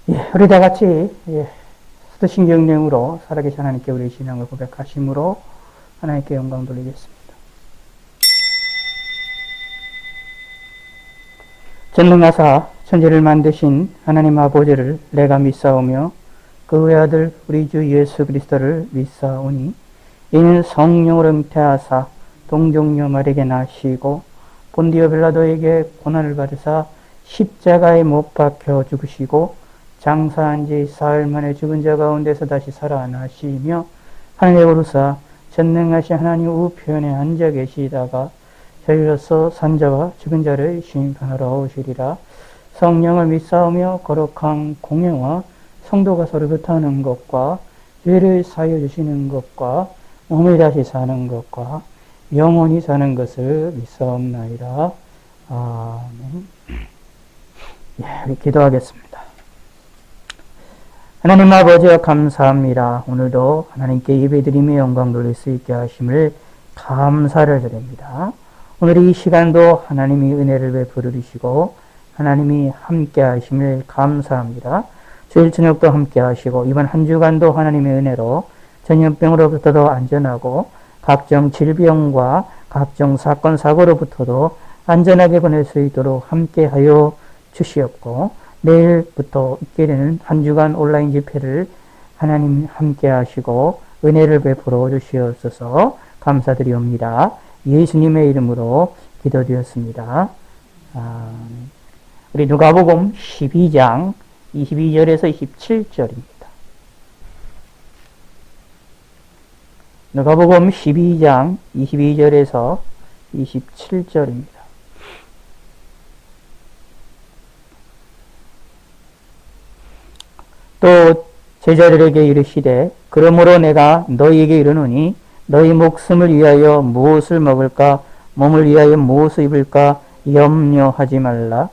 우리 다 같이 수도신경령으로 살아계신 하나님께 우리의 신앙을 고백하심으로 하나님께 영광 돌리겠습니다. 전능하사 천지를 만드신 하나님 아버지를 내가 믿사오며 그 외아들 우리 주 예수 그리스도를 믿사오니 이는 성령으로 잉태하사 동정녀 마리에게 나시고 본디오 빌라도에게 고난을 받으사 십자가에 못 박혀 죽으시고 장사한 지 사흘 만에 죽은 자 가운데서 다시 살아나시며 하늘에 오르사 전능하신 하나님 우편에 앉아 계시다가 저희로서 산자와 죽은 자를 심판하러 오시리라. 성령을 믿사오며 거룩한 공예와 성도가 서로 교통하는 것과 죄를 사하여 주시는 것과 몸이 다시 사는 것과 영원히 사는 것을 믿사옵나이다. 아멘. 우리 기도하겠습니다. 하나님 아버지여 감사합니다. 오늘도 하나님께 예배드리며 영광 돌릴 수 있게 하심을 감사를 드립니다. 오늘 이 시간도 하나님이 은혜를 베풀어 주시고 하나님이 함께 하심을 감사합니다. 주일 저녁도 함께 하시고 이번 한 주간도 하나님의 은혜로 전염병으로부터도 안전하고 각종 질병과 각종 사건 사고로부터도 안전하게 보낼 수 있도록 함께 하여 주시옵고 내일부터 있게 되는 한 주간 온라인 집회를 하나님 함께 하시고 은혜를 베풀어 주시옵소서 감사드리옵니다. 예수님의 이름으로 기도드렸습니다. 우리 누가복음 12장 22절에서 27절입니다. 누가복음 12장 22절에서 27절입니다. 또 제자들에게 이르시되 그러므로 내가 너희에게 이르노니 너희 목숨을 위하여 무엇을 먹을까 몸을 위하여 무엇을 입을까 염려하지 말라.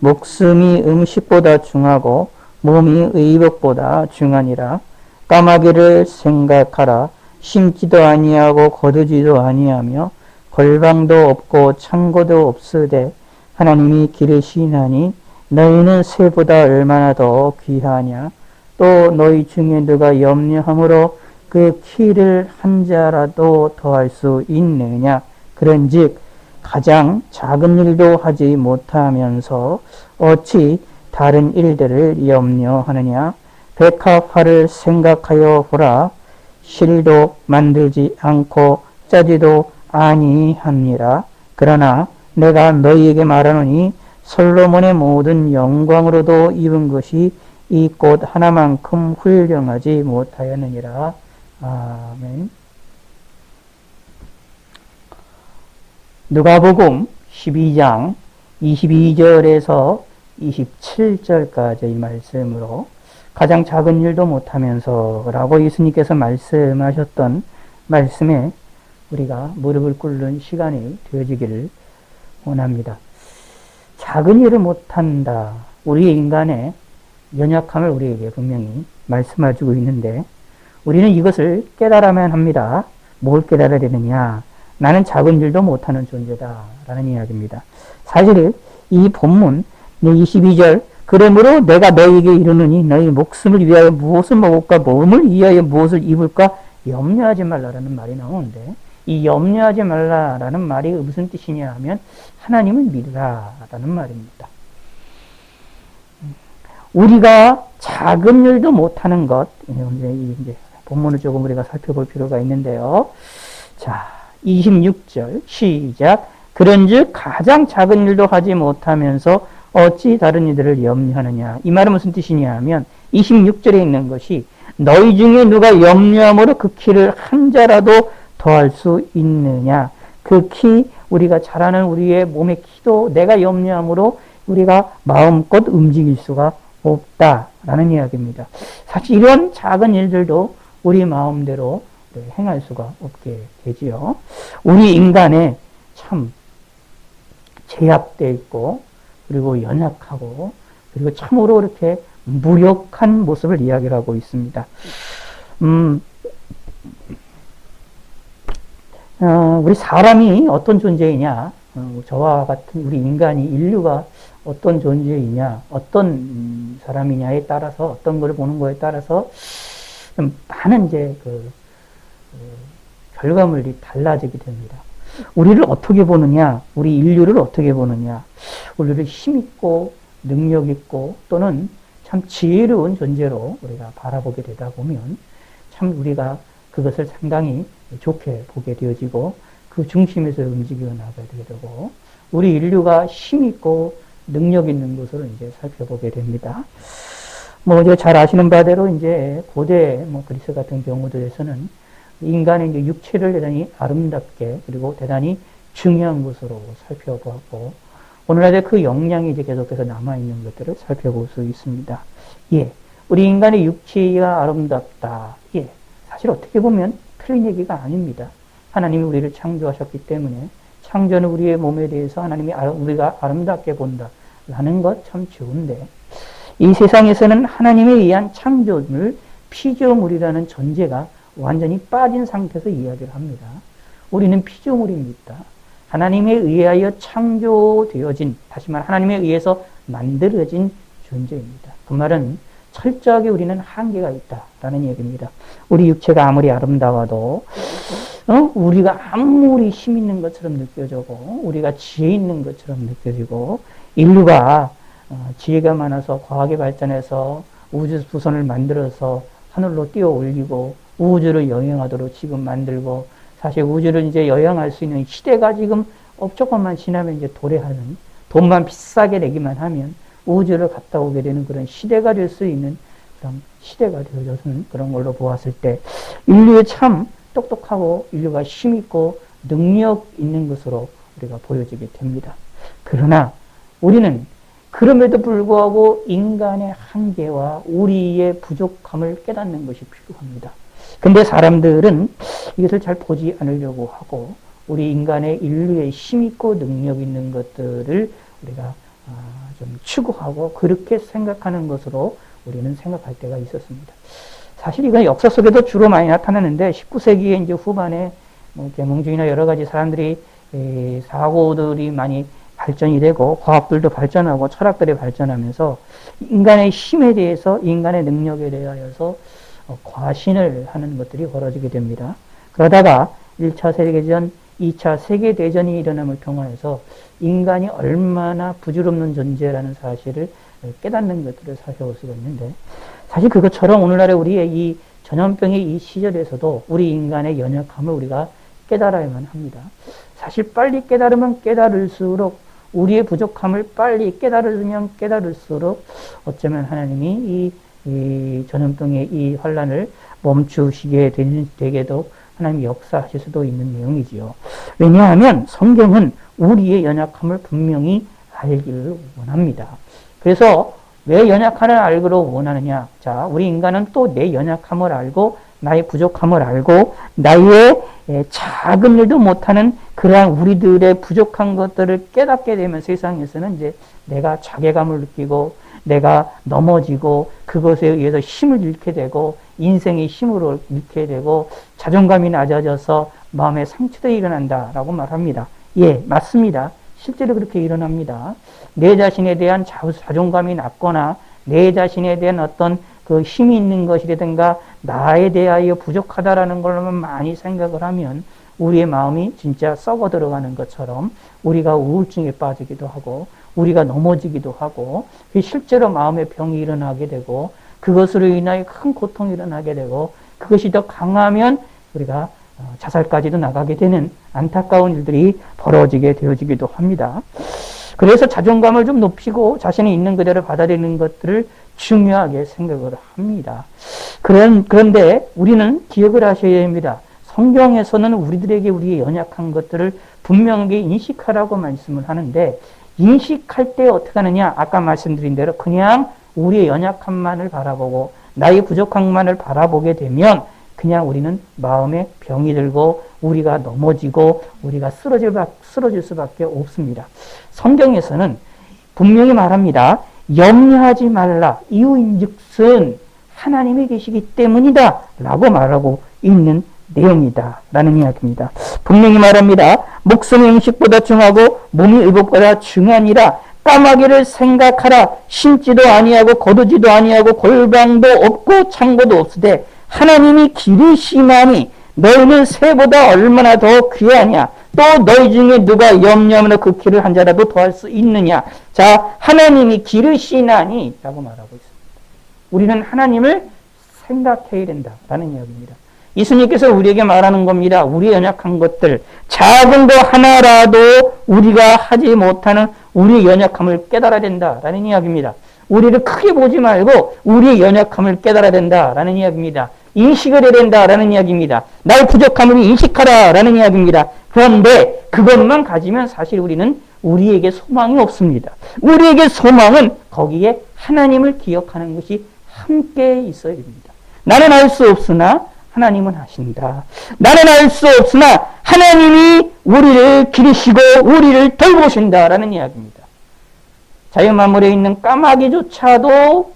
목숨이 음식보다 중하고 몸이 의복보다 중하니라. 까마귀를 생각하라. 심지도 아니하고 거두지도 아니하며 걸방도 없고 창고도 없으되 하나님이 기르시나니 너희는 새보다 얼마나 더 귀하냐. 또 너희 중에 누가 염려함으로 그 키를 한 자라도 더할 수 있느냐. 그런즉 가장 작은 일도 하지 못하면서 어찌 다른 일들을 염려하느냐. 백합화를 생각하여 보라. 실도 만들지 않고 짜지도 아니합니다. 그러나 내가 너희에게 말하노니 솔로몬의 모든 영광으로도 입은 것이 이 꽃 하나만큼 훌륭하지 못하였느니라. 아멘. 누가복음 12장 22절에서 27절까지의 말씀으로 가장 작은 일도 못하면서 라고 예수님께서 말씀하셨던 말씀에 우리가 무릎을 꿇는 시간이 되어지기를 원합니다. 작은 일을 못한다. 우리 인간의 연약함을 우리에게 분명히 말씀해주고 있는데 우리는 이것을 깨달아야만 합니다. 뭘 깨달아야 되느냐. 나는 작은 일도 못하는 존재다 라는 이야기입니다. 사실 이 본문 22절 그러므로 내가 너희에게 이르노니 너희 목숨을 위하여 무엇을 먹을까 몸을 위하여 무엇을 입을까 염려하지 말라라는 말이 나오는데 이 염려하지 말라라는 말이 무슨 뜻이냐 하면 하나님을 믿으라라는 말입니다. 우리가 작은 일도 못하는 것 이제 본문을 조금 우리가 살펴볼 필요가 있는데요. 자 26절 시작. 그런즉 가장 작은 일도 하지 못하면서 어찌 다른 이들을 염려하느냐. 이 말은 무슨 뜻이냐 하면 26절에 있는 것이 너희 중에 누가 염려함으로 그 키를 한 자라도 더할 수 있느냐. 그 키 우리가 잘 아는 우리의 몸의 키도 내가 염려함으로 우리가 마음껏 움직일 수가 없다라는 이야기입니다. 사실 이런 작은 일들도 우리 마음대로 행할 수가 없게 되지요. 우리 인간에 참 제약되어 있고 그리고 연약하고 그리고 참으로 이렇게 무력한 모습을 이야기를 하고 있습니다. 우리 사람이 어떤 존재이냐, 저와 같은 우리 인간이 인류가 어떤 존재이냐, 어떤 사람이냐에 따라서, 어떤 걸 보는 거에 따라서 좀 많은 이제 결과물이 달라지게 됩니다. 우리를 어떻게 보느냐, 우리 인류를 어떻게 보느냐, 우리를 힘있고 능력있고 또는 참 지혜로운 존재로 우리가 바라보게 되다 보면 참 우리가 그것을 상당히 좋게 보게 되어지고 그 중심에서 움직여 나가게 되고 우리 인류가 힘있고 능력 있는 것으로 이제 살펴보게 됩니다. 뭐 이제 잘 아시는 바대로 이제 고대 그리스 같은 경우들에서는 인간의 이제 육체를 대단히 아름답게 그리고 대단히 중요한 것으로 살펴보았고 오늘날에 그 영향이 이제 계속해서 남아있는 것들을 살펴볼 수 있습니다. 예. 우리 인간의 육체가 아름답다. 예. 사실 어떻게 보면 틀린 얘기가 아닙니다. 하나님이 우리를 창조하셨기 때문에 창조는 우리의 몸에 대해서 하나님이 우리가 아름답게 본다. 라는 것 참 좋은데 이 세상에서는 하나님에 의한 창조물, 피조물이라는 존재가 완전히 빠진 상태에서 이야기를 합니다. 우리는 피조물입니다. 하나님에 의하여 창조되어진, 다시 말해 하나님에 의해서 만들어진 존재입니다. 그 말은 철저하게 우리는 한계가 있다라는 얘기입니다. 우리 육체가 아무리 아름다워도 우리가 아무리 힘 있는 것처럼 느껴지고 우리가 지혜 있는 것처럼 느껴지고 인류가 지혜가 많아서 과학이 발전해서 우주 부선을 만들어서 하늘로 띄어 올리고 우주를 여행하도록 지금 만들고 사실 우주를 이제 여행할 수 있는 시대가 지금 조금만 지나면 이제 도래하는 돈만 비싸게 내기만 하면 우주를 갔다 오게 되는 그런 시대가 될 수 있는 그런 시대가 되어져서는 그런 걸로 보았을 때 인류의 참 똑똑하고 인류가 힘있고 능력 있는 것으로 우리가 보여지게 됩니다. 그러나 우리는 그럼에도 불구하고 인간의 한계와 우리의 부족함을 깨닫는 것이 필요합니다. 근데 사람들은 이것을 잘 보지 않으려고 하고 우리 인간의 인류의 힘있고 능력 있는 것들을 우리가 좀 추구하고 그렇게 생각하는 것으로 우리는 생각할 때가 있었습니다. 사실 이건 역사 속에도 주로 많이 나타나는데 19세기의 이제 후반에 계몽주의나 여러 가지 사람들이 사고들이 많이 발전이 되고 과학들도 발전하고 철학들이 발전하면서 인간의 힘에 대해서 인간의 능력에 대하여서 과신을 하는 것들이 벌어지게 됩니다. 그러다가 1차 세계대전, 2차 세계대전이 일어남을 통해서 인간이 얼마나 부질없는 존재라는 사실을 깨닫는 것들을 살펴볼 수가 있는데 사실 그것처럼 오늘날의 우리의 이 전염병의 이 시절에서도 우리 인간의 연약함을 우리가 깨달아야만 합니다. 사실 빨리 깨달으면 깨달을수록 우리의 부족함을 빨리 깨달으면 깨달을수록 어쩌면 하나님이 이 전염병의 이 환란을 멈추시게 되게도 하나님이 역사하실 수도 있는 내용이지요. 왜냐하면 성경은 우리의 연약함을 분명히 알기를 원합니다. 그래서 왜 연약함을 알기를 원하느냐? 자, 우리 인간은 또 내 연약함을 알고 나의 부족함을 알고 나의 작은 일도 못하는 그러한 우리들의 부족한 것들을 깨닫게 되면 세상에서는 이제 내가 자괴감을 느끼고 내가 넘어지고 그것에 의해서 힘을 잃게 되고 인생의 힘을 잃게 되고 자존감이 낮아져서 마음의 상처도 일어난다라고 말합니다. 예, 맞습니다. 실제로 그렇게 일어납니다. 내 자신에 대한 자존감이 낮거나 내 자신에 대한 어떤 그 힘이 있는 것이라든가 나에 대하여 부족하다라는 걸로만 많이 생각을 하면 우리의 마음이 진짜 썩어 들어가는 것처럼 우리가 우울증에 빠지기도 하고 우리가 넘어지기도 하고 실제로 마음의 병이 일어나게 되고 그것으로 인하여 큰 고통이 일어나게 되고 그것이 더 강하면 우리가 자살까지도 나가게 되는 안타까운 일들이 벌어지게 되어지기도 합니다. 그래서 자존감을 좀 높이고 자신이 있는 그대로 받아들이는 것들을 중요하게 생각을 합니다. 그런데 우리는 기억을 하셔야 됩니다. 성경에서는 우리들에게 우리의 연약한 것들을 분명하게 인식하라고 말씀을 하는데 인식할 때 어떻게 하느냐? 아까 말씀드린 대로 그냥 우리의 연약함만을 바라보고 나의 부족함만을 바라보게 되면 그냥 우리는 마음에 병이 들고 우리가 넘어지고 우리가 쓰러질 수밖에 없습니다. 성경에서는 분명히 말합니다. 염려하지 말라. 이유인즉슨 하나님이 계시기 때문이다. 라고 말하고 있는 내용이다. 라는 이야기입니다. 분명히 말합니다. 목숨이 음식보다 중하고 몸이 의복보다 중하니라. 까마귀를 생각하라. 심지도 아니하고 거두지도 아니하고 골방도 없고 창고도 없으되 하나님이 기르시나니 너희는 새보다 얼마나 더 귀하냐. 또 너희 중에 누가 염려하며 그 길을 한 자라도 더할 수 있느냐. 자, 하나님이 기르시나니 라고 말하고 있습니다. 우리는 하나님을 생각해야 된다라는 이야기입니다. 예수님께서 우리에게 말하는 겁니다. 우리의 연약한 것들, 작은 거 하나라도 우리가 하지 못하는 우리의 연약함을 깨달아야 된다라는 이야기입니다. 우리를 크게 보지 말고 우리의 연약함을 깨달아야 된다라는 이야기입니다. 인식을 해야 된다라는 이야기입니다. 나의 부족함을 인식하라라는 이야기입니다. 그런데 그것만 가지면 사실 우리는 우리에게 소망이 없습니다. 우리에게 소망은 거기에 하나님을 기억하는 것이 함께 있어야 됩니다. 나는 알 수 없으나 하나님은 하신다. 나는 알 수 없으나 하나님이 우리를 기르시고 우리를 돌보신다라는 이야기입니다. 자연만물에 있는 까마귀조차도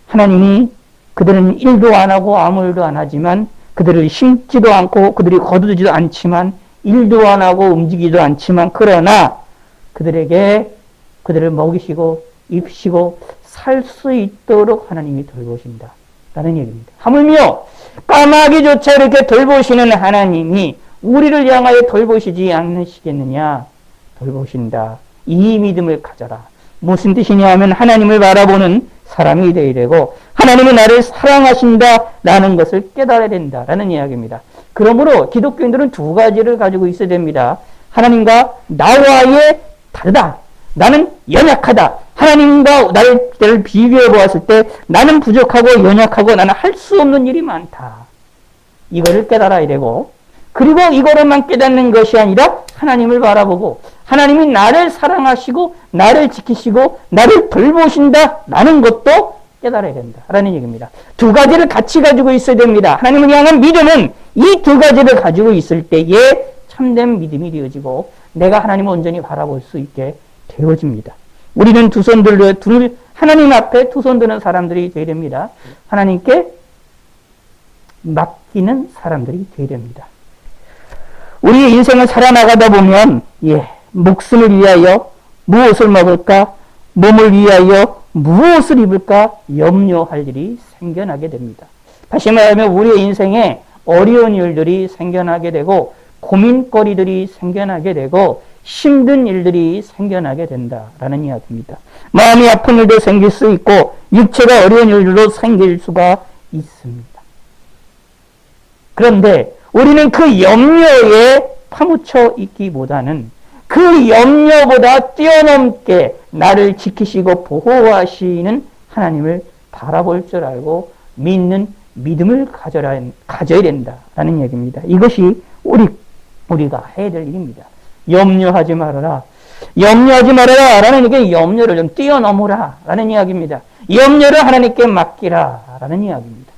하나님이 그들은 일도 안 하고 아무 일도 안 하지만 그들을 심지도 않고 그들이 거두지도 않지만 일도 안 하고 움직이지도 않지만 그러나 그들에게 그들을 먹이시고 입히시고 살 수 있도록 하나님이 돌보신다 라는 얘기입니다. 하물며 까마귀조차 이렇게 돌보시는 하나님이 우리를 향하여 돌보시지 않으시겠느냐. 돌보신다. 이 믿음을 가져라. 무슨 뜻이냐 하면 하나님을 바라보는 사람이 되어야 되고 하나님은 나를 사랑하신다라는 것을 깨달아야 된다라는 이야기입니다. 그러므로 기독교인들은 두 가지를 가지고 있어야 됩니다. 하나님과 나와의 다르다. 나는 연약하다. 하나님과 나를 비교해 보았을 때 나는 부족하고 연약하고 나는 할 수 없는 일이 많다. 이거를 깨달아야 되고 그리고 이거로만 깨닫는 것이 아니라 하나님을 바라보고 하나님이 나를 사랑하시고 나를 지키시고 나를 돌보신다라는 것도 깨달아야 된다라는 얘기입니다. 두 가지를 같이 가지고 있어야 됩니다. 하나님을 향한 믿음은 이 두 가지를 가지고 있을 때에 참된 믿음이 되어지고 내가 하나님을 온전히 바라볼 수 있게 되어집니다. 우리는 하나님 앞에 두 손 드는 사람들이 되어야 됩니다. 하나님께 맡기는 사람들이 되어야 됩니다. 우리의 인생을 살아나가다 보면 목숨을 위하여 무엇을 먹을까? 몸을 위하여 무엇을 입을까? 염려할 일이 생겨나게 됩니다. 다시 말하면 우리의 인생에 어려운 일들이 생겨나게 되고 고민거리들이 생겨나게 되고 힘든 일들이 생겨나게 된다라는 이야기입니다. 마음이 아픈 일도 생길 수 있고 육체가 어려운 일들도 생길 수가 있습니다. 그런데 우리는 그 염려에 파묻혀 있기보다는 그 염려보다 뛰어넘게 나를 지키시고 보호하시는 하나님을 바라볼 줄 알고 믿는 믿음을 가져야 된다라는 얘기입니다. 이것이 우리가 해야 될 일입니다. 염려하지 말아라. 염려하지 말아라 라는 게 염려를 좀 뛰어넘으라 라는 이야기입니다. 염려를 하나님께 맡기라 라는 이야기입니다.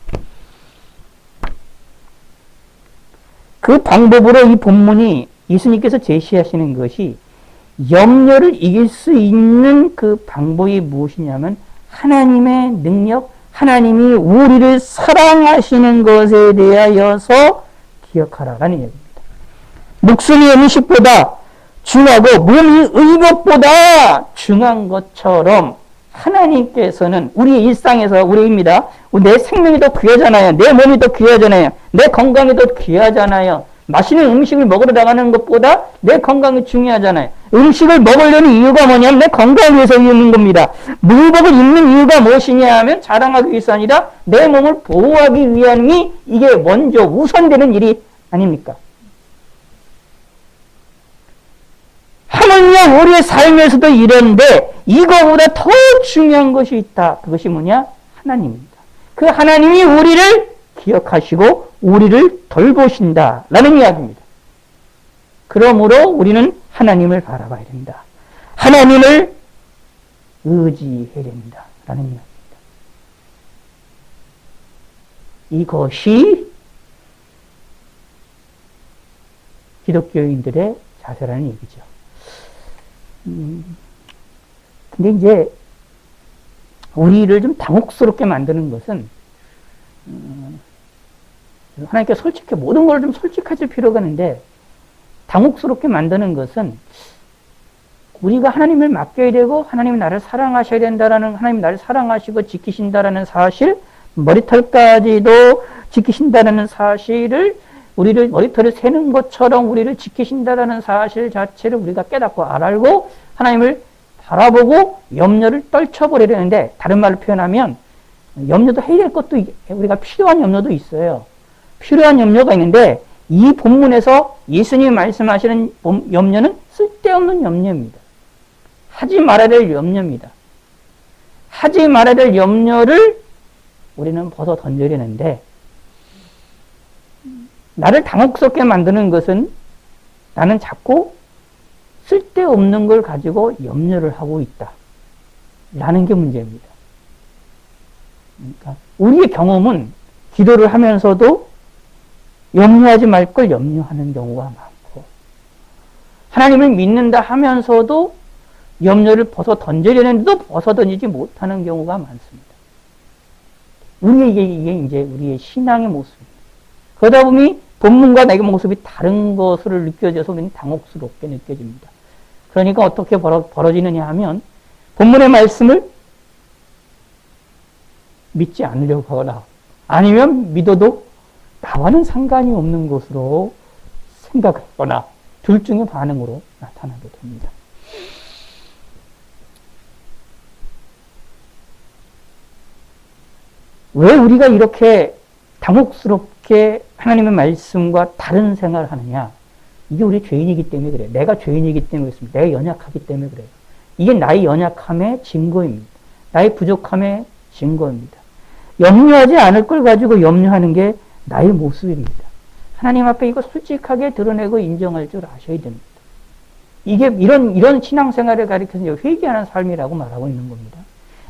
그 방법으로 이 본문이 예수님께서 제시하시는 것이 염려를 이길 수 있는 그 방법이 무엇이냐면 하나님의 능력, 하나님이 우리를 사랑하시는 것에 대하여서 기억하라라는 얘기입니다. 목숨이 음식보다 중하고 몸이 의복보다 중한 것처럼 하나님께서는 우리 일상에서 우리입니다. 내 생명이 더 귀하잖아요. 내 몸이 더 귀하잖아요. 내 건강이 더 귀하잖아요. 맛있는 음식을 먹으러 나가는 것보다 내 건강이 중요하잖아요. 음식을 먹으려는 이유가 뭐냐면 내 건강을 위해서 있는 겁니다. 물복을 입는 이유가 무엇이냐 하면 자랑하기 위해서 아니라 내 몸을 보호하기 위함이 이게 먼저 우선되는 일이 아닙니까? 하물며 우리의 삶에서도 이런데 이거보다 더 중요한 것이 있다. 그것이 뭐냐? 하나님입니다. 그 하나님이 우리를 기억하시고 우리를 돌보신다 라는 이야기입니다. 그러므로 우리는 하나님을 바라봐야 된다. 하나님을 의지해야 된다 라는 이야기입니다. 이것이 기독교인들의 자세라는 얘기죠. 근데 이제 우리를 좀 당혹스럽게 만드는 것은 하나님께 솔직히 모든 걸 좀 솔직해질 필요가 있는데 당혹스럽게 만드는 것은 우리가 하나님을 맡겨야 되고 하나님이 나를 사랑하셔야 된다라는, 하나님 나를 사랑하시고 지키신다라는 사실, 머리털까지도 지키신다라는 사실을, 우리를 머리털을 세는 것처럼 우리를 지키신다라는 사실 자체를 우리가 깨닫고 알고 하나님을 바라보고 염려를 떨쳐버리려는데, 다른 말로 표현하면 염려도 해야 될 것도, 우리가 필요한 염려도 있어요. 필요한 염려가 있는데 이 본문에서 예수님이 말씀하시는 염려는 쓸데없는 염려입니다. 하지 말아야 될 염려입니다. 하지 말아야 될 염려를 우리는 벗어 던져내는데, 나를 당혹스럽게 만드는 것은 나는 자꾸 쓸데없는 걸 가지고 염려를 하고 있다 라는 게 문제입니다. 그러니까 우리의 경험은 기도를 하면서도 염려하지 말 걸 염려하는 경우가 많고, 하나님을 믿는다 하면서도 염려를 벗어 던지려는데도 벗어 던지지 못하는 경우가 많습니다. 이게 이제 우리의 신앙의 모습입니다. 그러다 보니 본문과 내 모습이 다른 것으로 느껴져서 우리는 당혹스럽게 느껴집니다. 그러니까 어떻게 벌어지느냐 하면, 본문의 말씀을 믿지 않으려고 하거나 아니면 믿어도 나와는 상관이 없는 것으로 생각하거나, 둘 중의 반응으로 나타나게 됩니다. 왜 우리가 이렇게 당혹스럽게 하나님의 말씀과 다른 생활을 하느냐? 이게 우리 죄인이기 때문에 그래요. 내가 죄인이기 때문에 그렇습니다. 내가 연약하기 때문에 그래요. 이게 나의 연약함의 증거입니다. 나의 부족함의 증거입니다. 염려하지 않을 걸 가지고 염려하는 게 나의 모습입니다. 하나님 앞에 이거 솔직하게 드러내고 인정할 줄 아셔야 됩니다. 이게 이런 신앙생활을 가리켜서 회개하는 삶이라고 말하고 있는 겁니다.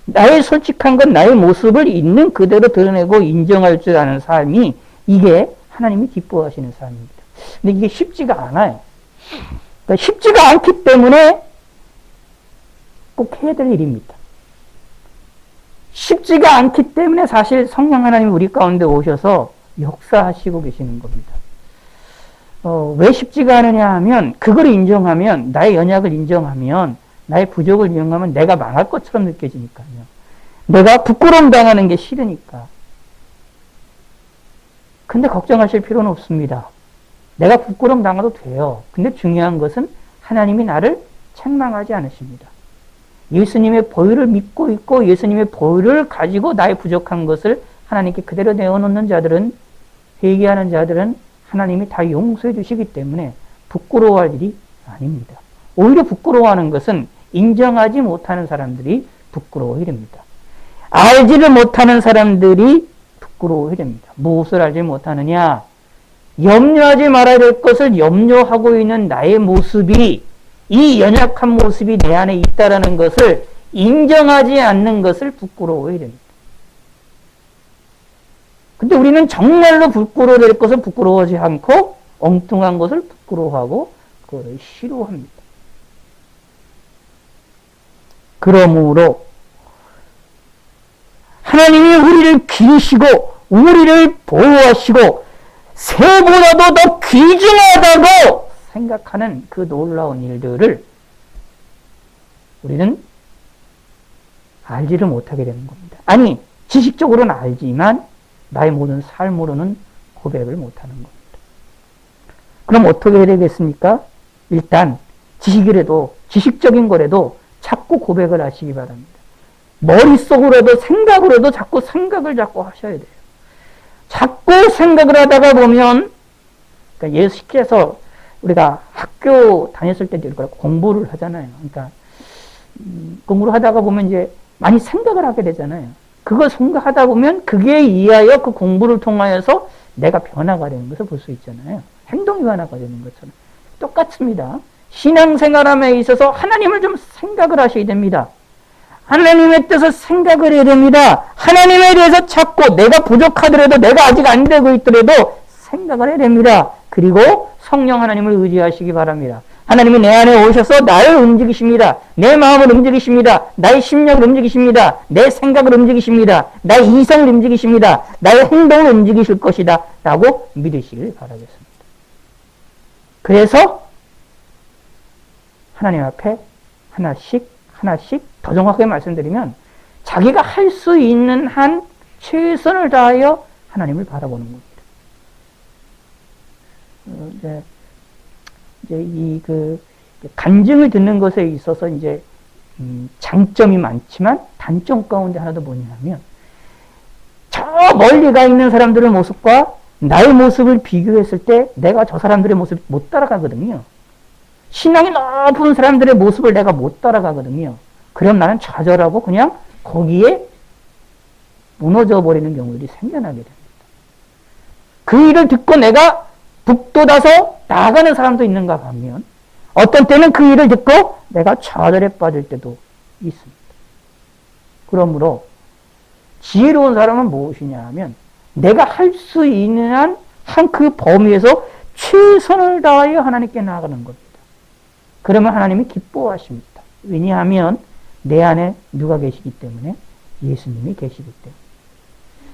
나의 솔직한 건 나의 모습을 있는 그대로 드러내고 인정할 줄 아는 삶이, 이게 하나님이 기뻐하시는 삶입니다. 근데 이게 쉽지가 않아요. 그러니까 쉽지가 않기 때문에 꼭 해야 될 일입니다. 쉽지가 않기 때문에 사실 성령 하나님이 우리 가운데 오셔서 역사하시고 계시는 겁니다. 왜 쉽지가 않으냐 하면, 그걸 인정하면, 나의 연약을 인정하면, 나의 부족을 인정하면 내가 망할 것처럼 느껴지니까요. 내가 부끄러움 당하는 게 싫으니까. 근데 걱정하실 필요는 없습니다. 내가 부끄러움 당해도 돼요. 근데 중요한 것은 하나님이 나를 책망하지 않으십니다. 예수님의 보혈을 믿고 있고 예수님의 보혈을 가지고 나의 부족한 것을 하나님께 그대로 내어놓는 자들은, 회개하는 자들은 하나님이 다 용서해 주시기 때문에 부끄러워할 일이 아닙니다. 오히려 부끄러워하는 것은 인정하지 못하는 사람들이 부끄러워해야 됩니다. 알지를 못하는 사람들이 부끄러워해야 됩니다. 무엇을 알지 못하느냐? 염려하지 말아야 될 것을 염려하고 있는 나의 모습이, 이 연약한 모습이 내 안에 있다는 것을 인정하지 않는 것을 부끄러워해야 됩니다. 근데 우리는 정말로 부끄러워할 것을 부끄러워하지 않고 엉뚱한 것을 부끄러워하고 그것을 싫어합니다. 그러므로 하나님이 우리를 기르시고 우리를 보호하시고 새보다도 더 귀중하다고 생각하는 그 놀라운 일들을 우리는 알지를 못하게 되는 겁니다. 아니, 지식적으로는 알지만 나의 모든 삶으로는 고백을 못하는 겁니다. 그럼 어떻게 해야 되겠습니까? 일단 지식이라도, 지식적인 거라도 자꾸 고백을 하시기 바랍니다. 머릿속으로도 생각으로도 자꾸 생각을 자꾸 하셔야 돼요. 자꾸 생각을 하다가 보면, 그러니까 예수께서 우리가 학교 다녔을 때도 공부를 하잖아요. 그러니까 공부를 하다가 보면 이제 많이 생각을 하게 되잖아요. 그걸 생각하다 보면 그게 이하여 그 공부를 통하여서 내가 변화가 되는 것을 볼 수 있잖아요. 행동이 변화가 되는 것처럼. 똑같습니다. 신앙생활함에 있어서 하나님을 좀 생각을 하셔야 됩니다. 하나님의 뜻을 생각을 해야 됩니다. 하나님에 대해서 찾고, 내가 부족하더라도, 내가 아직 안 되고 있더라도 생각을 해야 됩니다. 그리고 성령 하나님을 의지하시기 바랍니다. 하나님이 내 안에 오셔서 나를 움직이십니다. 내 마음을 움직이십니다. 나의 심령을 움직이십니다. 내 생각을 움직이십니다. 나의 이성을 움직이십니다. 나의 행동을 움직이실 것이다 라고 믿으시길 바라겠습니다. 그래서 하나님 앞에 하나씩 더 정확하게 말씀드리면 자기가 할 수 있는 한 최선을 다하여 하나님을 바라보는 겁니다. 이제 간증을 듣는 것에 있어서 이제 장점이 많지만 단점 가운데 하나도 뭐냐면 저 멀리 가 있는 사람들의 모습과 나의 모습을 비교했을 때 내가 저 사람들의 모습 못 따라가거든요. 신앙이 높은 사람들의 모습을 내가 못 따라가거든요. 그럼 나는 좌절하고 그냥 거기에 무너져 버리는 경우들이 생겨나게 됩니다. 그 일을 듣고 내가 북돋아서 나아가는 사람도 있는가 하면 어떤 때는 그 일을 듣고 내가 좌절에 빠질 때도 있습니다. 그러므로 지혜로운 사람은 무엇이냐 하면 내가 할 수 있는 한 그 범위에서 최선을 다하여 하나님께 나아가는 겁니다. 그러면 하나님이 기뻐하십니다. 왜냐하면 내 안에 누가 계시기 때문에? 예수님이 계시기 때문에.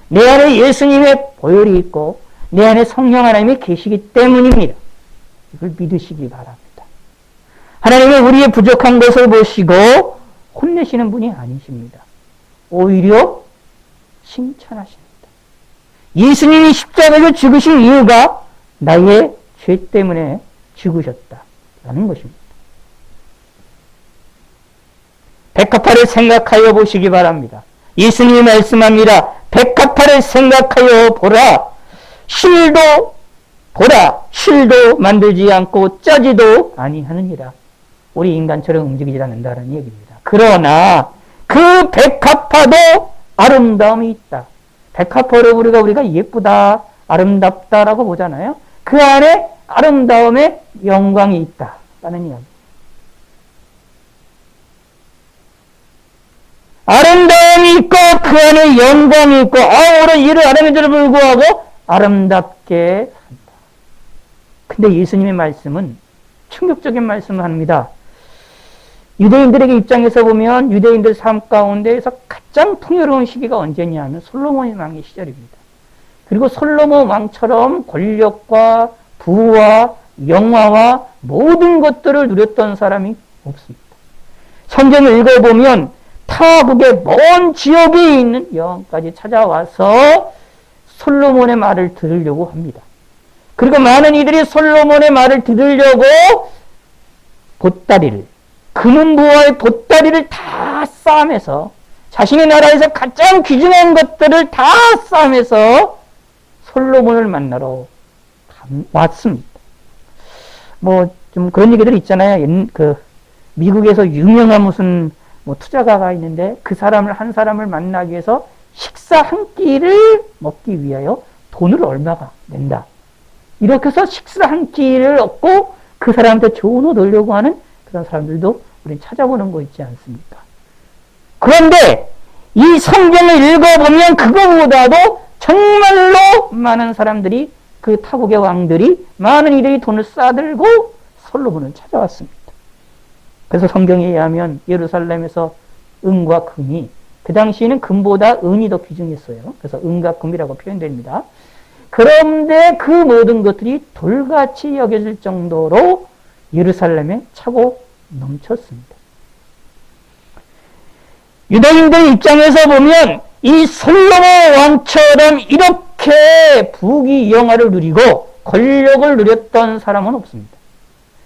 내 안에 예수님의 보혈이 있고 내 안에 성령 하나님이 계시기 때문입니다. 이걸 믿으시기 바랍니다. 하나님은 우리의 부족한 것을 보시고 혼내시는 분이 아니십니다. 오히려 칭찬하십니다. 예수님이 십자가에서 죽으신 이유가 나의 죄 때문에 죽으셨다라는 것입니다. 백합화를 생각하여 보시기 바랍니다. 예수님이 말씀합니다. 백합화를 생각하여 보라. 실도 만들지 않고 짜지도 아니하느니라. 우리 인간처럼 움직이지 않는다는 얘기입니다. 그러나 그 백합화도 아름다움이 있다. 백합화를 우리가 예쁘다, 아름답다라고 보잖아요. 그 안에 아름다움의 영광이 있다라는 이야기. 아름다움이 있고 그 안에 영광이 있고 오늘 일을 안 하면서도 불구하고 아름답게 산다. 근데 예수님의 말씀은 충격적인 말씀을 합니다. 유대인들에게 입장에서 보면 유대인들 삶 가운데에서 가장 풍요로운 시기가 언제냐면 솔로몬 왕의 시절입니다. 그리고 솔로몬 왕처럼 권력과 부와 영화와 모든 것들을 누렸던 사람이 없습니다. 성경을 읽어보면 타국의 먼 지역에 있는 여왕까지 찾아와서 솔로몬의 말을 들으려고 합니다. 그리고 많은 이들이 솔로몬의 말을 들으려고 금은보화의 보따리를 다 싸매서 자신의 나라에서 가장 귀중한 것들을 다 싸매서 솔로몬을 만나러 왔습니다. 좀 그런 얘기들 있잖아요. 미국에서 유명한 무슨 투자가가 있는데 그 한 사람을 만나기 위해서 식사 한 끼를 먹기 위하여 돈을 얼마가 낸다. 이렇게 해서 식사 한 끼를 얻고 그 사람한테 좋은 옷 얻으려고 하는 그런 사람들도 우리는 찾아보는 거 있지 않습니까? 그런데 이 성경을 읽어보면 그거보다도 정말로 많은 사람들이 그 타국의 왕들이 많은 이들이 돈을 싸들고 솔로몬을 찾아왔습니다. 그래서 성경에 의하면 예루살렘에서 은과 금이 그 당시에는 금보다 은이 더 귀중했어요. 그래서 은과 금이라고 표현됩니다. 그런데 그 모든 것들이 돌같이 여겨질 정도로 예루살렘에 차고 넘쳤습니다. 유대인들 입장에서 보면 이 솔로몬 왕처럼 이렇게 부귀영화를 누리고 권력을 누렸던 사람은 없습니다.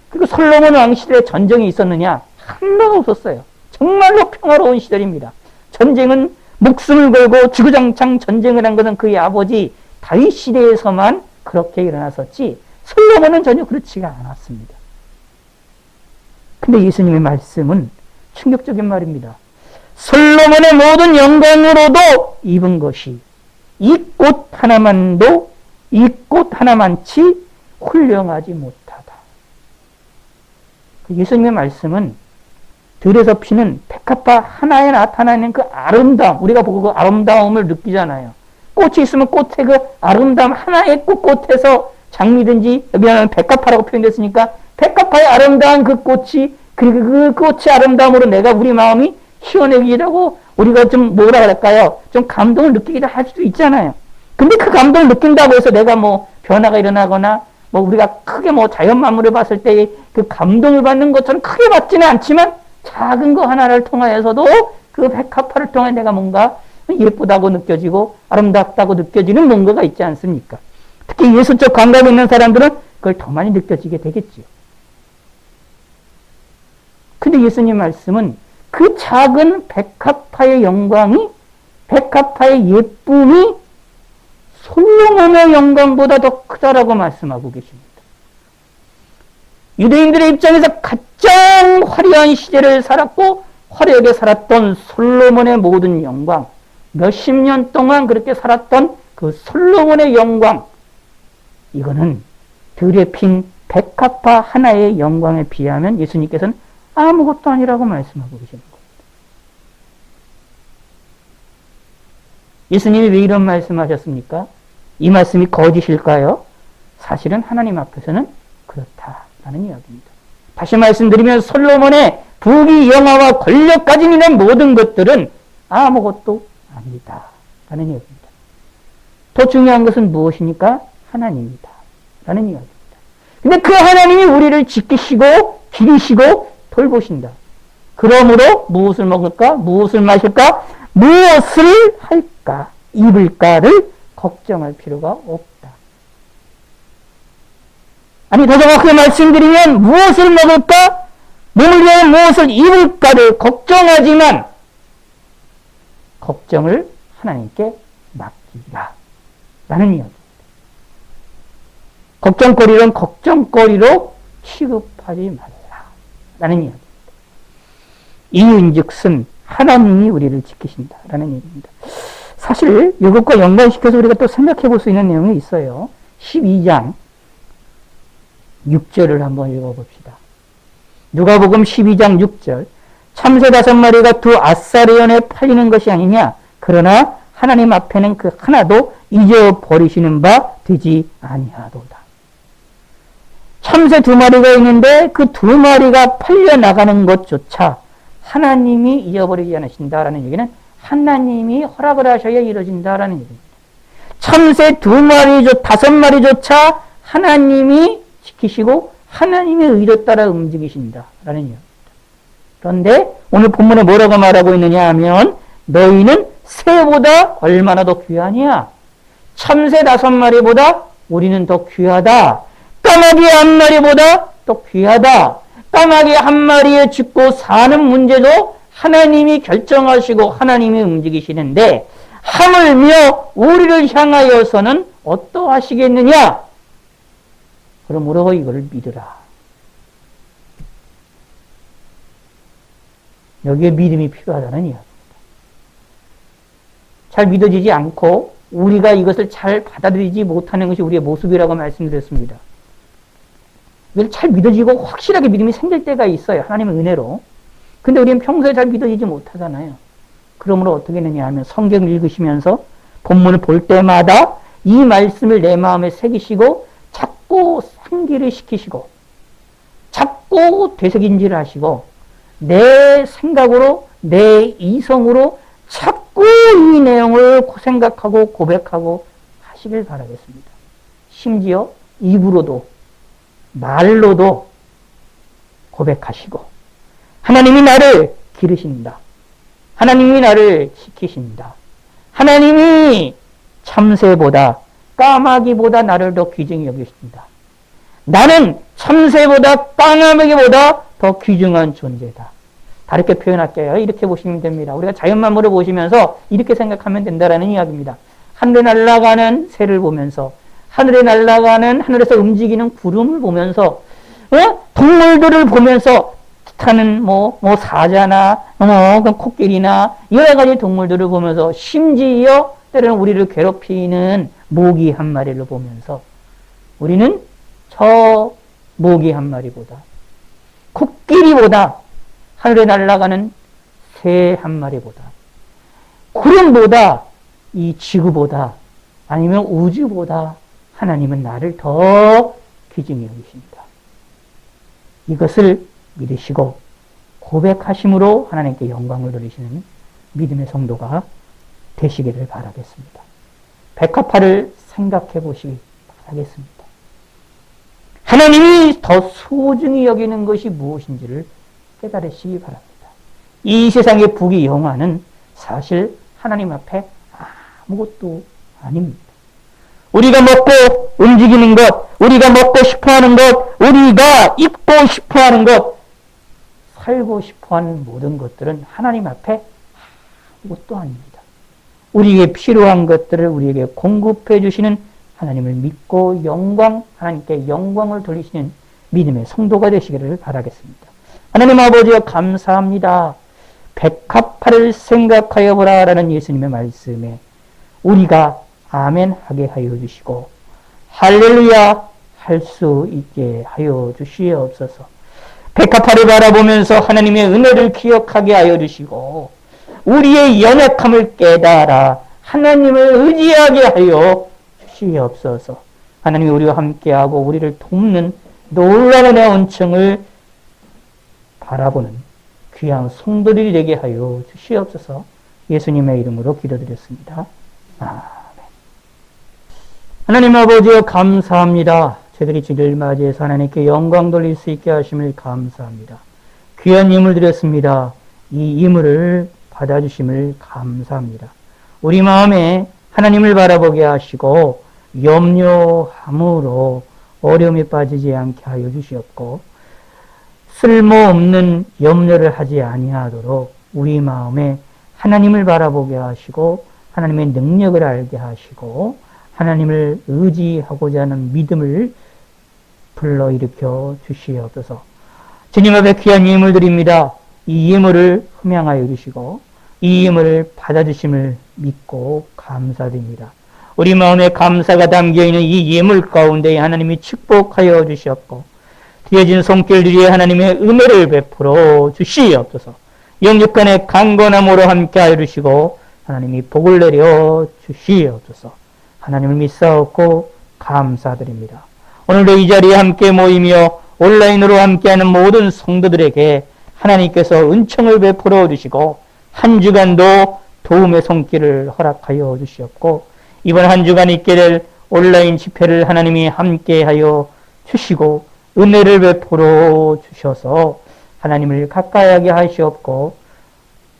그리고 솔로몬 왕 시대에 전쟁이 있었느냐? 하나도 없었어요. 정말로 평화로운 시절입니다. 전쟁은 목숨을 걸고 지구장창 전쟁을 한 것은 그의 아버지 다윗 시대에서만 그렇게 일어났었지 솔로몬은 전혀 그렇지가 않았습니다. 근데 예수님의 말씀은 충격적인 말입니다. 솔로몬의 모든 영광으로도 입은 것이 이 꽃 하나만치 훌륭하지 못하다. 예수님의 말씀은 들에서 피는 백합화 하나에 나타나는 그 아름다움, 우리가 보고 그 아름다움을 느끼잖아요. 꽃이 있으면 꽃의 그 아름다움, 하나의 꽃에서 장미든지, 여기는 백합화라고 표현됐으니까 백합화의 아름다운 그 꽃이, 그리고 그 꽃의 아름다움으로 우리 마음이 희원해지기도 하고 우리가 좀 뭐라 그럴까요? 좀 감동을 느끼기도 할 수도 있잖아요. 근데 그 감동을 느낀다고 해서 내가 변화가 일어나거나 우리가 크게 자연 만물을 봤을 때 그 감동을 받는 것처럼 크게 받지는 않지만 작은 거 하나를 통하여서도 그 백합화를 통해 내가 뭔가 예쁘다고 느껴지고 아름답다고 느껴지는 뭔가가 있지 않습니까? 특히 예수적 감각이 있는 사람들은 그걸 더 많이 느껴지게 되겠지요. 근데 예수님 말씀은 그 작은 백합화의 영광이, 백합화의 예쁨이 솔로몬의 영광보다 더 크다라고 말씀하고 계십니다. 유대인들의 입장에서 가장 화려한 시대를 살았고 화려하게 살았던 솔로몬의 모든 영광, 몇십 년 동안 그렇게 살았던 그 솔로몬의 영광, 이거는 들에 핀 백합화 하나의 영광에 비하면 예수님께서는 아무것도 아니라고 말씀하고 계시는 겁니다. 예수님이 왜 이런 말씀하셨습니까? 이 말씀이 거짓일까요? 사실은 하나님 앞에서는 그렇다라는 이야기입니다. 다시 말씀드리면 솔로몬의 부귀, 영화와 권력 가진 이런 모든 것들은 아무것도 아니다 라는 이야기입니다. 더 중요한 것은 무엇이니까? 하나님이다 라는 이야기입니다. 근데 그 하나님이 우리를 지키시고 기리시고 돌보신다. 그러므로 무엇을 먹을까? 무엇을 마실까? 무엇을 할까? 입을까를 걱정할 필요가 없다. 아니, 더 정확하게 말씀드리면 무엇을 먹을까? 몸을 위해 무엇을 입을까를 걱정하지만 걱정을 하나님께 맡기라 라는 이야기입니다. 걱정거리는 걱정거리로 취급하지 말라 라는 이야기입니다. 이윤즉슨 하나님이 우리를 지키신다 라는 얘기입니다. 사실 이것과 연관시켜서 우리가 또 생각해 볼 수 있는 내용이 있어요. 12장 6절을 한번 읽어봅시다. 누가복음 12장 6절. 참새 5마리가 두 아사리온에 팔리는 것이 아니냐. 그러나 하나님 앞에는 그 하나도 잊어버리시는 바 되지 아니하도다. 참새 2마리가 있는데 그 2마리가 팔려나가는 것조차 하나님이 잊어버리지 않으신다라는 얘기는 하나님이 허락을 하셔야 이루어진다라는 얘기입니다. 참새 2마리, 5마리조차 하나님이 지키시고 하나님의 의도 따라 움직이신다라는 이야기입니다. 그런데 오늘 본문에 뭐라고 말하고 있느냐 하면 너희는 새보다 얼마나 더 귀하냐? 참새 5마리보다 우리는 더 귀하다. 까마귀 1마리보다 더 귀하다. 까마귀 1마리에 죽고 사는 문제도 하나님이 결정하시고 하나님이 움직이시는데 하물며 우리를 향하여서는 어떠하시겠느냐? 그러므로 이걸 믿으라. 여기에 믿음이 필요하다는 이야기입니다. 잘 믿어지지 않고 우리가 이것을 잘 받아들이지 못하는 것이 우리의 모습이라고 말씀드렸습니다. 이걸 잘 믿어지고 확실하게 믿음이 생길 때가 있어요. 하나님의 은혜로. 근데 우리는 평소에 잘 믿어지지 못하잖아요. 그러므로 어떻게 했느냐 하면 성경을 읽으시면서 본문을 볼 때마다 이 말씀을 내 마음에 새기시고 자꾸 상기를 시키시고 자꾸 되새김질을 하시고 내 생각으로 내 이성으로 자꾸 이 내용을 생각하고 고백하고 하시길 바라겠습니다. 심지어 입으로도 말로도 고백하시고 하나님이 나를 기르신다. 하나님이 나를 지키신다. 하나님이 참새보다 까마귀보다 나를 더 귀중히 여기신다. 나는 참새보다 까마귀보다 더 귀중한 존재다. 다르게 표현할게요. 이렇게 보시면 됩니다. 우리가 자연만물을 보시면서 이렇게 생각하면 된다라는 이야기입니다. 하늘에 날아가는 새를 보면서 하늘에 날아가는 하늘에서 움직이는 구름을 보면서 동물들을 보면서 타는 사자나 코끼리나 여러 가지 동물들을 보면서 심지어 때로는 우리를 괴롭히는 모기 1마리를 보면서 우리는 저 모기 1마리보다 코끼리보다 하늘에 날아가는 새 1마리보다 구름보다 이 지구보다 아니면 우주보다 하나님은 나를 더 귀중히 여기십니다. 이것을 믿으시고 고백하심으로 하나님께 영광을 돌리시는 믿음의 성도가 되시기를 바라겠습니다. 백합화를 생각해 보시기 바라겠습니다. 하나님이 더 소중히 여기는 것이 무엇인지를 깨달으시기 바랍니다. 이 세상의 부귀영화는 사실 하나님 앞에 아무것도 아닙니다. 우리가 먹고 움직이는 것, 우리가 먹고 싶어하는 것, 우리가 입고 싶어하는 것, 살고 싶어하는 모든 것들은 하나님 앞에 아무것도 아닙니다. 우리에게 필요한 것들을 우리에게 공급해 주시는 하나님을 믿고 하나님께 영광을 돌리시는 믿음의 성도가 되시기를 바라겠습니다. 하나님 아버지여 감사합니다. 백합화를 생각하여 보라 라는 예수님의 말씀에 우리가 아멘 하게 하여 주시고 할렐루야 할 수 있게 하여 주시옵소서. 백합화를 바라보면서 하나님의 은혜를 기억하게 하여 주시고 우리의 연약함을 깨달아 하나님을 의지하게 하여 주시옵소서. 하나님이 우리와 함께하고 우리를 돕는 놀라운 은총을 바라보는 귀한 성도들이 되게 하여 주시옵소서. 예수님의 이름으로 기도드렸습니다. 아멘. 하나님 아버지여 감사합니다. 저희들이 주를 맞이해서 하나님께 영광 돌릴 수 있게 하심을 감사합니다. 귀한 예물 드렸습니다. 이 예물을 받아주심을 감사합니다. 우리 마음에 하나님을 바라보게 하시고 염려함으로 어려움에 빠지지 않게 하여 주시옵고 쓸모없는 염려를 하지 아니하도록 우리 마음에 하나님을 바라보게 하시고 하나님의 능력을 알게 하시고 하나님을 의지하고자 하는 믿음을 불러일으켜 주시옵소서. 주님 앞에 귀한 예물 드립니다. 이 예물을 흠양하여 주시고 이 예물을 받아주심을 믿고 감사드립니다. 우리 마음에 감사가 담겨있는 이 예물 가운데 하나님이 축복하여 주시옵고 드려진 손길들이 하나님의 은혜를 베풀어 주시옵소서. 영육간의 강건함으로 함께하여 주시고 하나님이 복을 내려 주시옵소서. 하나님을 믿사옵고 감사드립니다. 오늘도 이 자리에 함께 모이며 온라인으로 함께하는 모든 성도들에게 하나님께서 은총을 베풀어 주시고 한 주간도 도움의 손길을 허락하여 주시옵고 이번 한 주간 있게 될 온라인 집회를 하나님이 함께하여 주시고 은혜를 베풀어 주셔서 하나님을 가까이하게 하시옵고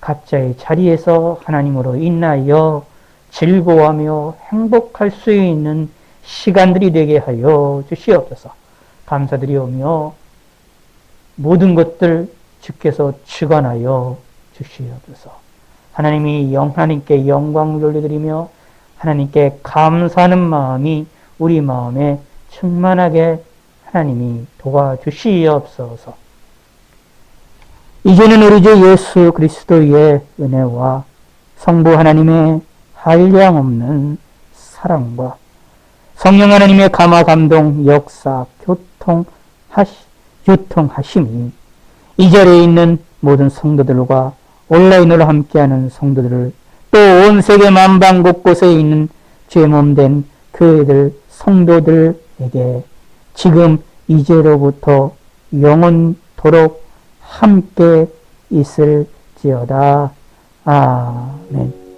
각자의 자리에서 하나님으로 인하여 즐거워하며 행복할 수 있는 시간들이 되게 하여 주시옵소서. 감사드리오며 모든 것들 주께서 주관하여 주시옵소서. 하나님께 영광을 돌려드리며 하나님께 감사하는 마음이 우리 마음에 충만하게 하나님이 도와주시옵소서. 이제는 우리 주 예수 그리스도의 은혜와 성부 하나님의 한량없는 사랑과 성령 하나님의 감화 감동 역사 교통하심이 이 자리에 있는 모든 성도들과 온라인으로 함께하는 성도들을 또 온 세계 만방 곳곳에 있는 죄 몸된 교회들 성도들에게 지금 이제로부터 영원토록 함께 있을지어다. 아멘.